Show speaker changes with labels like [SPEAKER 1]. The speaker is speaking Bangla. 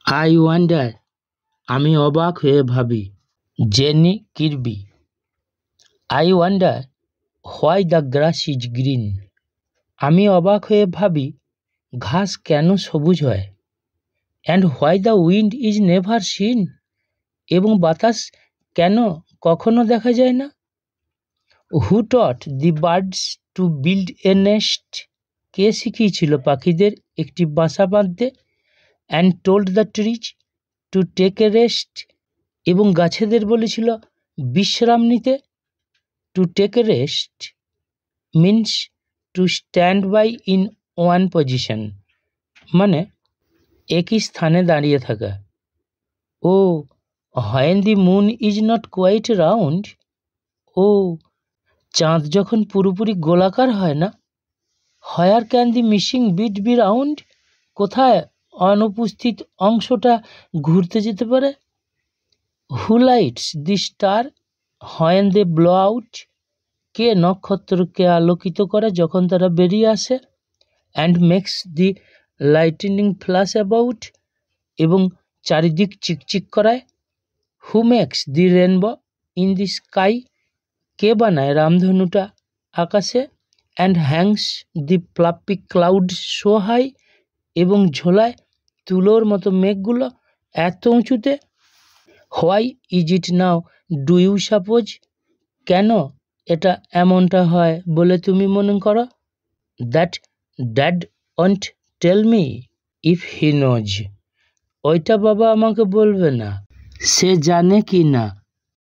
[SPEAKER 1] আই ওয়ান্ডার, আমি অবাক হয়ে ভাবি। Jenny Kirby. I wonder why the grass is green. আমি অবাক হয়ে ভাবি ঘাস কেন সবুজ হয়। And why the wind is never seen. এবং বাতাস কেন কখনো দেখা যায় না। Who taught the birds to build a nest. কে শিখিয়েছিল পাখিদের একটি বাসা বাঁধতে। And told the trees to take a rest. এবং গাছেদের বলেছিল বিশ্রাম নিতে। To take a rest means to stand by in one position, মানে একই স্থানে দাঁড়িয়ে থাকা। Oh when the moon is not quite round. ও চাঁদ যখন পুরোপুরি গোলাকার হয় না। Where can the missing bit be round. কোথায় অনুপস্থিত অংশটা ঘুরতে যেতে পারে। Who lights the star when they blow out. কে নক্ষত্রকে আলোকিত করে যখন তারা বেরিয়ে আসে। And makes the lightning flash about. এবং চারিদিক চিকচিক করায়। Who makes the rainbow in the sky. কে বানায় রামধনুটা আকাশে। And hangs the fluffy cloud so high. এবং ঝোলায় তুলোর মতো মেঘগুলো এত উঁচুতে। Why is it now do you suppose. কেন এটা এমনটা হয় বলে তুমি মনে করো। That dad won't tell me if he knows. ওইটা বাবা আমাকে বলবে না, সে জানে কি না।